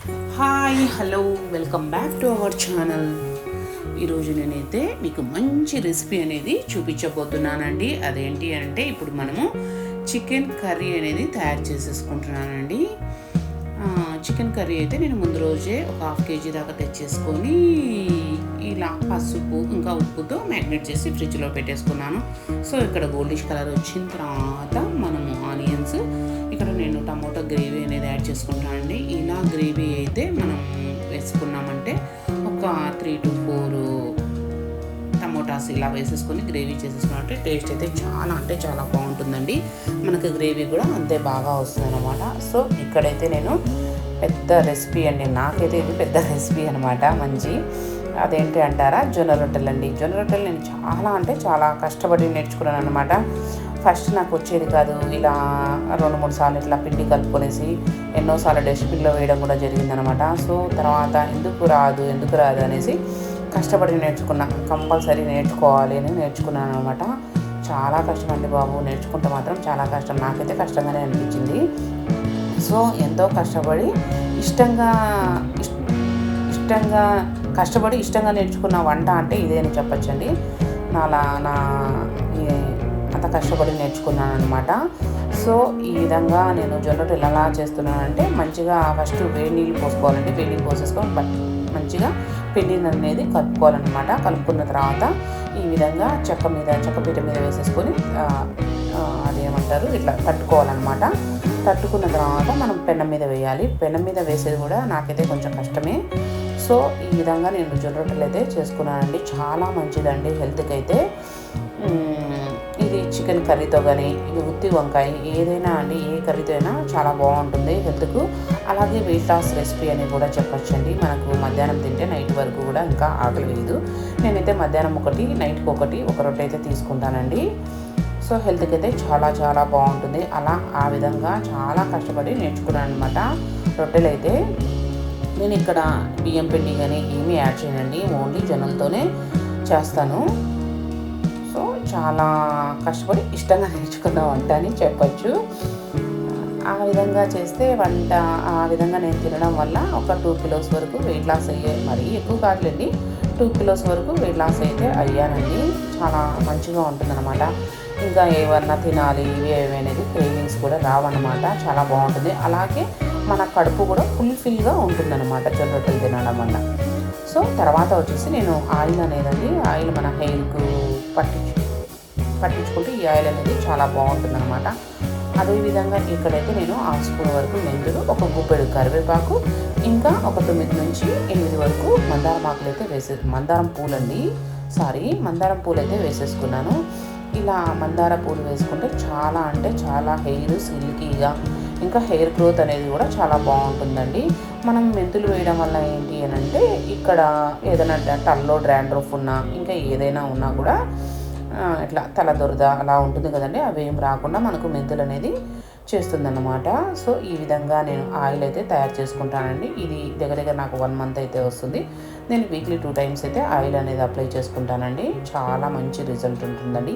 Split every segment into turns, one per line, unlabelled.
Hi hello welcome back to our channel. ఈరోజు నేనైతే మీకు మంచి రెసిపీ అనేది చూపించబోతున్నానండి. అదేంటి అంటే ఇప్పుడు మనము చికెన్ కర్రీ అనేది తయారు చేసేసుకుంటున్నానండి. చికెన్ కర్రీ అయితే నేను ముందు రోజే ఒక 1/2 kg దాకా తెచ్చేసుకొని ఇలా పసుపు ఇంకా ఉప్పుతో మ్యాగ్నేట్ చేసి ఫ్రిడ్జ్లో పెట్టేసుకున్నాను. సో ఇక్కడ గోల్డిష్ కలర్ వచ్చిన తర్వాత మనము ఆనియన్స్, ఇక్కడ నేను టమాటో గ్రేవీ అనేది యాడ్ చేసుకుంటానండి. ఇలా గ్రేవీ అయితే మనం వేసుకున్నామంటే ఒక 3 to 4 టమోటాస్ ఇలా వేసేసుకొని గ్రేవీ చేసేసుకున్నట్టే టేస్ట్ అయితే చాలా బాగుంటుందండి. మనకు గ్రేవీ కూడా అంతే బాగా వస్తుంది అనమాట. సో ఇక్కడైతే నేను పెద్ద రెసిపీ అండి, నాకైతే ఇది పెద్ద రెసిపీ అనమాట. మంచి అదేంటి అంటారా, జొన్న రొట్టెలు అండి. జొన్న రొట్టెలు నేను చాలా కష్టపడి నేర్చుకున్నాను అనమాట. ఫస్ట్ నాకు వచ్చేది కాదు. ఇలా 2-3 సార్లు ఇట్లా పిండి కలుపుకొనేసి ఎన్నోసార్లు డస్ట్బిన్లో వేయడం కూడా జరిగిందనమాట. సో తర్వాత ఎందుకు రాదు అనేసి కష్టపడి నేర్చుకున్నా. కంపల్సరీ నేర్చుకోవాలి అని నేర్చుకున్నాను అనమాట. చాలా కష్టం అండి బాబు, నేర్చుకుంటే మాత్రం చాలా కష్టం. నాకైతే కష్టంగానే అనిపించింది. సో ఎంతో కష్టపడి ఇష్టంగా నేర్చుకున్న వంట అంటే ఇదే అని చెప్పచ్చండి. అంత కష్టపడి నేర్చుకున్నాను అనమాట. సో ఈ విధంగా నేను జొన్న రొట్టెలు ఎలా చేస్తున్నానంటే, మంచిగా ఫస్ట్ వేడి నీళ్ళు పోసుకోవాలండి. వేడి నీళ్ళు పోసేసుకొని మంచిగా పిండిని అనేది కలుపుకోవాలన్నమాట. కలుపుకున్న తర్వాత ఈ విధంగా చెక్కపీట మీద వేసేసుకొని అదేమంటారు ఇట్లా తట్టుకోవాలన్నమాట. తట్టుకున్న తర్వాత మనం పెనం మీద వేయాలి. పెనం మీద వేసేది కూడా నాకైతే కొంచెం కష్టమే. సో ఈ విధంగా నేను జొన్న రొట్టెలు అయితే చేసుకున్నానండి. చాలా మంచిదండి హెల్త్కి అయితే. ఇది చికెన్ కర్రీతో కానీ, ఇది ఉత్తి వంకాయ ఏదైనా అండి, ఏ కర్రీతో అయినా చాలా బాగుంటుంది హెల్త్కు. అలాగే వెయిట్ లాస్ రెసిపీ అని కూడా చెప్పచ్చండి. మనకు మధ్యాహ్నం తింటే నైట్ వరకు కూడా ఇంకా ఆకలి వేయదు. నేనైతే మధ్యాహ్నం ఒకటి, నైట్కి ఒక రొట్టె అయితే తీసుకుంటానండి. సో హెల్త్కి అయితే చాలా బాగుంటుంది. ఆ విధంగా చాలా కష్టపడి నేర్చుకున్నాను అనమాట. రొట్టెలు అయితే నేను ఇక్కడ బియ్యం పిండి కానీ ఏమీ యాడ్ చేయనండి, ఓన్లీ జొన్నలతోనే చేస్తాను. సో చాలా కష్టపడి ఇష్టంగా నేర్చుకున్న వంట అని చెప్పచ్చు. ఆ విధంగా చేస్తే ఆ విధంగా నేను తినడం వల్ల ఒక 2 kilos వరకు వెయిట్ లాస్ అయ్యాయి. మరీ ఎక్కువ కాదులేండి, 2 kilos వరకు వెయిట్ లాస్ అయితే అయ్యానండి. చాలా మంచిగా ఉంటుందన్నమాట. ఇంకా ఏమన్నా తినాలి ఇవి అనేది క్రేవింగ్స్ కూడా రావన్నమాట. చాలా బాగుంటుంది. అలాగే మన కడుపు కూడా ఫుల్ఫిల్గా ఉంటుందన్నమాట జొన్న రొట్టెలు తినడం వల్ల. సో తర్వాత వచ్చేసి నేను ఆయిల్ ఆయిల్ మన హెయిర్కు పట్టించుకుంటే ఈ ఆయిల్ అనేది చాలా బాగుంటుందన్నమాట. అదేవిధంగా ఇక్కడైతే నేను 1/2 స్పూన్ వరకు మెంతులు, ఒక గుప్పెడు కరివేపాకు, ఇంకా ఒక 9 నుంచి 8 వరకు మందారం పూలు అయితే వేసేసుకున్నాను. ఇలా మందార పూలు వేసుకుంటే చాలా హెయిర్ సిల్కీగా, ఇంకా హెయిర్ గ్రోత్ అనేది కూడా చాలా బాగుంటుందండి. మనం మెంతులు వేయడం వల్ల ఏంటి అని అంటే, ఇక్కడ ఏదైనా తలలో డ్రాండ్రఫ్ ఉన్నా, ఇంకా ఏదైనా ఉన్నా కూడా ఇట్లా తల దురద అలా ఉంటుంది కదండి, అవి ఏం రాకుండా మనకు మెంతులు అనేది చేస్తుందన్నమాట. సో ఈ విధంగా నేను ఆయిల్ అయితే తయారు చేసుకుంటానండి. ఇది దగ్గర నాకు 1 month అయితే వస్తుంది. నేను వీక్లీ 2 times అయితే ఆయిల్ అనేది అప్లై చేసుకుంటానండి. చాలా మంచి రిజల్ట్ ఉంటుందండి.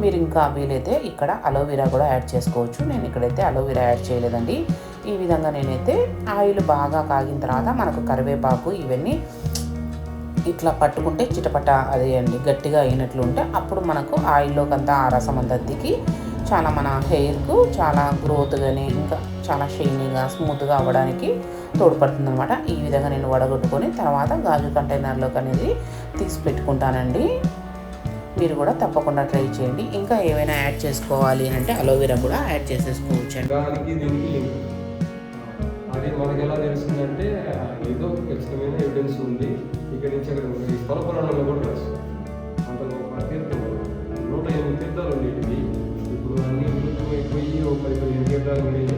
మీరు ఇంకా వీలైతే ఇక్కడ అలోవెరా కూడా యాడ్ చేసుకోవచ్చు. నేను ఇక్కడైతే అలోవెరా యాడ్ చేయలేదండి. ఈ విధంగా నేనైతే ఆయిల్ బాగా కాగిన తర్వాత మనకు కరివేపాకు ఇవన్నీ ఇట్లా పట్టుకుంటే చిటపట అదే అండి గట్టిగా అయినట్లు ఉంటే అప్పుడు మనకు ఆయిల్లోకి అంతా ఆ రసం అంతా దిగి చాలా మన హెయిర్కు చాలా గ్రోత్ కానీ, ఇంకా చాలా షైనీగా స్మూత్గా అవ్వడానికి తోడ్పడుతుంది అనమాట. ఈ విధంగా నేను వడగొట్టుకొని తర్వాత గాజు కంటైనర్లోకి అనేది తీసి పెట్టుకుంటానండి. మీరు కూడా తప్పకుండా ట్రై చేయండి. ఇంకా ఏమైనా యాడ్ చేసుకోవాలి అంటే అలోవెరా కూడా యాడ్ చేసేసుకోవచ్చు అండి.
అది మనకి ఎలా తెలుస్తుందంటే, ఏదో ఖచ్చితమైన ఎవిడెన్స్ ఉంది. ఇక్కడ నుంచి అక్కడ ఈ పొలపొలంలో కూడా రాసు అంత గొప్ప తీర్థం 108 తీర్థాలు ఉండేవి. ఇప్పుడు అన్నీ మృత్యుమైపోయి ఒక 15 తీర్థాలు ఉండేవి.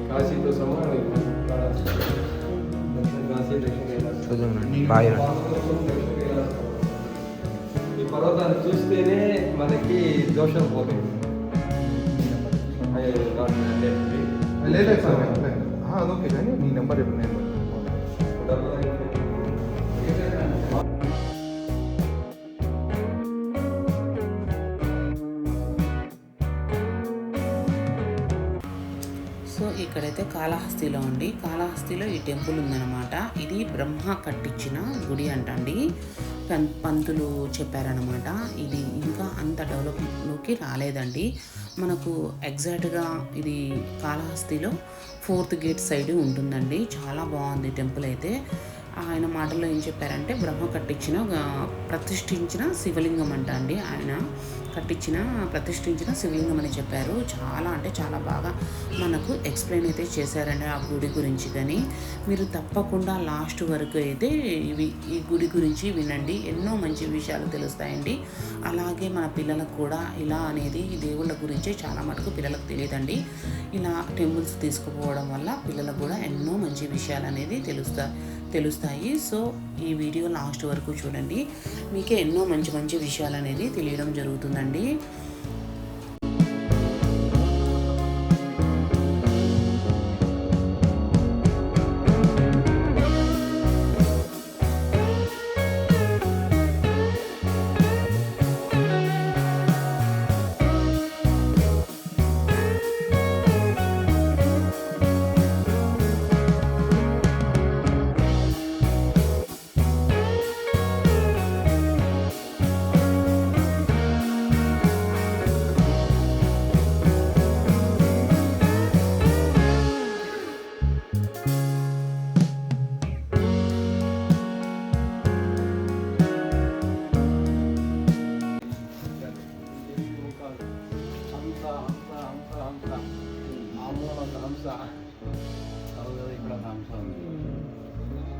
కాశీతో సమానం. కాశీ ఈ పర్వతాన్ని చూస్తేనే మనకి దోషం పోతుంది.
లేదు సార్, అదొకే కానీ మీ నెంబర్ చెప్పండి.
సో ఇక్కడైతే కాళహస్తిలో అండి. కాళహస్తిలో ఈ టెంపుల్ ఉందన్నమాట. ఇది బ్రహ్మ కట్టించిన గుడి అంటండి. పంతులు చెప్పారనమాట. ఇది ఇంకా అంత డెవలప్లోకి రాలేదండి. మనకు ఎగ్జాక్ట్గా ఇది కాళహస్తిలో 4th గేట్ సైడ్ ఉంటుందండి. చాలా బాగుంది టెంపుల్ అయితే. ఆయన మాటల్లో ఏం చెప్పారంటే బ్రహ్మ ప్రతిష్ఠించిన శివలింగం అంట అండి. ఆయన ప్రతిష్ఠించిన శివలింగం అని చెప్పారు. చాలా అంటే చాలా బాగా మనకు ఎక్స్ప్లెయిన్ అయితే చేశారండి ఆ గుడి గురించి. కానీ మీరు తప్పకుండా లాస్ట్ వరకు అయితే ఈ గుడి గురించి వినండి. ఎన్నో మంచి విషయాలు తెలుస్తాయండి. అలాగే మన పిల్లలకు కూడా ఇలా అనేది ఈ దేవుళ్ళ గురించి చాలా మటుకు పిల్లలకు తెలియదండి. ఇలా టెంపుల్స్ తీసుకుపోవడం వల్ల పిల్లలకు కూడా ఎన్నో మంచి విషయాలు అనేది తెలుస్తాయి. సో ఈ వీడియో లాస్ట్ వరకు చూడండి. మీకే ఎన్నో మంచి మంచి విషయాలు అనేది తెలియడం జరుగుతుందండి.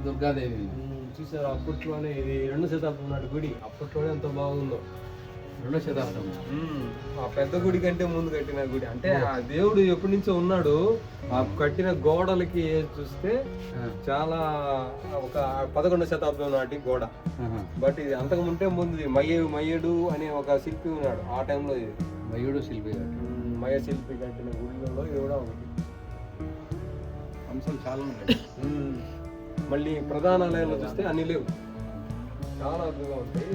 దుర్గాదేవి
చూసారు అప్పట్లోనే, ఇది 2వ శతాబ్దం నాటి గుడి. అప్పట్లోనే ఎంత బాగుందో.
2వ శతాబ్దం
ఆ పెద్ద గుడి కంటే ముందు కట్టిన గుడి. అంటే ఆ దేవుడు ఎప్పటి నుంచో ఉన్నాడు. ఆ కట్టిన గోడలకి చూస్తే చాలా ఒక 11వ శతాబ్దం నాటి గోడ. బట్ ఇది అంతకు ముందు మయ్యడు అనే ఒక శిల్పి ఉన్నాడు ఆ టైంలో. ఇది
మయూడు శిల్పి
మయ శిల్పి కట్టిన గుడిలో ఇది కూడా ఉంది.
అంశాలు చాలా ఉన్నాయి.
మళ్ళీ ప్రధానాలయంలో చూస్తే అన్ని లేవు. చాలా అద్భుతంగా ఉంటాయి.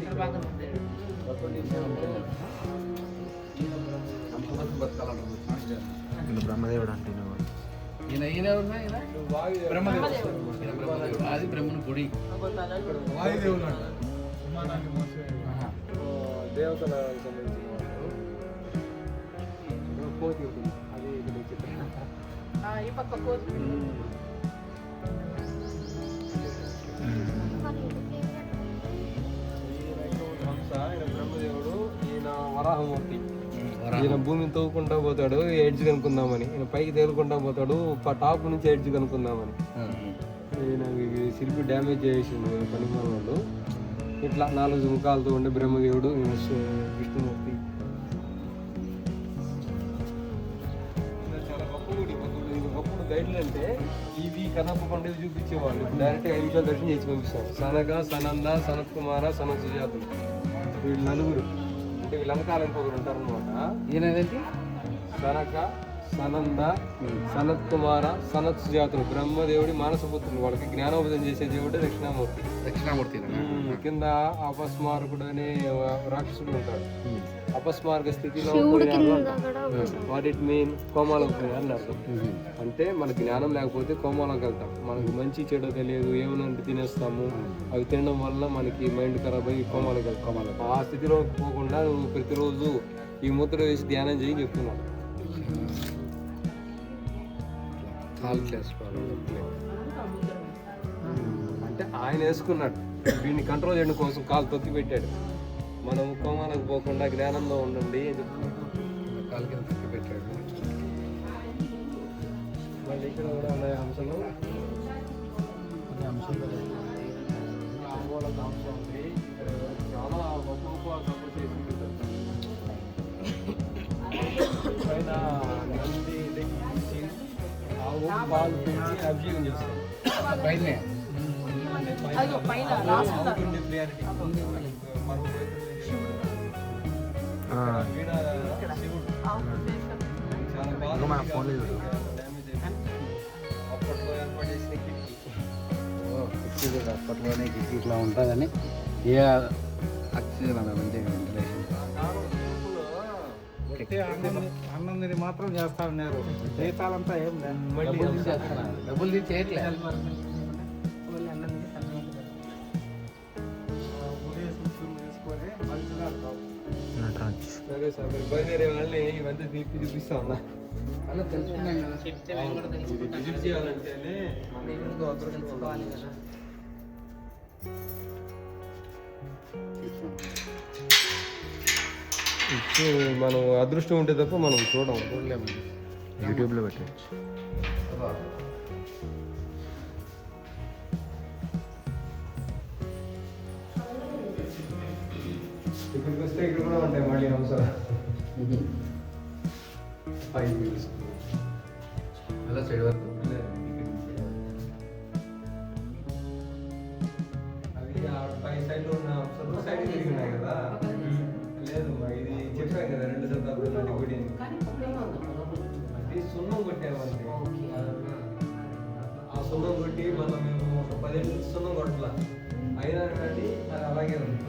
బ్రహ్మదేవుడు అంటే
బ్రహ్మదేవుడు. అది బ్రహ్మను గుడి.
దేవతలకు సంబంధించిన కోతి ఉంటుంది. అది
ఈ పక్క కోతి
ఆయన బ్రహ్మదేవుడు, ఈయన వరాహమూర్తి. ఈయన భూమిని తవ్వుకుంటా పోతాడు ఎడ్జ్ కనుక్కుందామని. ఈయన పైకి తేలుకుంటా పోతాడు టాప్ నుంచి ఎడ్జ్ కనుక్కుందామని. ఈయన శిల్పి డ్యామేజ్ చేసిండు పనిమాల వాళ్ళు. ఇట్లా 4 ముఖాలతో ఉండే బ్రహ్మదేవుడు, ఈయన విష్ణుమూర్తి. చాలా గొప్ప గుడి. ఒకప్పుడు గైడ్లు అంటే ఇవి కనపకుండా చూపించేవాళ్ళు. డైరెక్ట్ 5 నిమిషాలు దర్శనం చేసి పంపిస్తారు. సనగ, సనంద, సనత్ కుమార, సనత్ సుజాతులు, వీళ్ళు 4. అంటే వీళ్ళంకాల ఇంకొకరు ఉంటారనమాట.
ఈయనదేంటి?
సనక, సనంద, సనత్ కుమార, సనత్ సుజాతులు బ్రహ్మదేవుడి మానసపుత్రులు. వాళ్ళకి జ్ఞానోపదం చేసే దేవుడే
దక్షిణామూర్తి.
కింద అపస్మారకుడు అనే రాక్షసుడు ఉంటాడు. అపస్మారక స్థితిలో వాట్ ఇట్ మీన్ కోమాలోకి పోయాలని అర్థం. అంటే మనకి జ్ఞానం లేకపోతే కోమాలోకి వెళ్తాం. మనకు మంచి చెడు తెలియదు, ఏమనంటే తినేస్తాము. అవి తినడం వల్ల మనకి మైండ్ ఖరాబ్ అయ్యి కోమాలోకి వెళ్తాం. ఆ స్థితిలో పోకుండా నువ్వు ప్రతిరోజు ఈ ముద్ర వేసి ధ్యానం చేయి చెప్తున్నాను. అంటే ఆయన వేసుకున్నాడు. వీడిని కంట్రోల్ చేయడం కోసం కాలు తొక్కి పెట్టాడు. మనం కోమాలకు పోకుండా జ్ఞానంలో ఉండండి అని చెప్తున్నాడు.
కాలు కింద తొక్కి పెట్టాడు.
మళ్ళీ ఇక్కడ కూడా ఉన్నాయి అంశాలు. అంశం ఉంది. ఇక్కడ చాలా గొప్ప గొప్ప సపోర్ట్ చేసి పైన నంది లెక్కించి ఆవు పాలు పెంచి అభిషేకం చేస్తాం.
పైనే
అప్పట్లో ఏర్పాటు చేసిన కిటికీ.
అప్పట్లోనే కిటికీ ఇట్లా ఉంటుందని ఏ ఆక్సిజన్ వెంటిలేషన్
అన్నం తిని మాత్రం చేస్తా ఉన్నారు జీతాలంతా ఏం లేదు
డబ్బులు తీసి చేయట్లే
సరే సార్ మీరు బయలుదేరే వాళ్ళని ఇవన్నీ చూపిస్తా ఉన్నా
అలా తెలుసుకున్నాను కదా.
చెప్తే మేము కూడా తెలుసుకుంటాం.
విజిట్ చేయాలంటేనే
మేము కూడా తెలుసుకోవాలి కదా.
మనం అదృష్టం ఉంటే తప్ప మనం చూడము.
చూడలేము.
యూట్యూబ్లో పెట్టచ్చు.
ఇక్కడికి వస్తే ఇక్కడ కూడా ఉంటాయి మళ్ళీ అవసరం.
అలా సైడ్ వరకు
అవి ఆ పై సైడ్లో ఉన్న అవసరం సైడ్ తిరిగి ఉన్నాయి కదా. లేదు ఇది చెప్పాను కదా 2 శతాబ్దం నాటి గుడి అని.
కానీ పక్కనే ఉంది పొలం.
అది సున్నం కొట్టామంటే ఆ సున్నం కొట్టి మళ్ళీ మేము ఒక 10 ఏళ్ళు సున్నం కొట్టలా అయినా కానీ అది అలాగే ఉంది.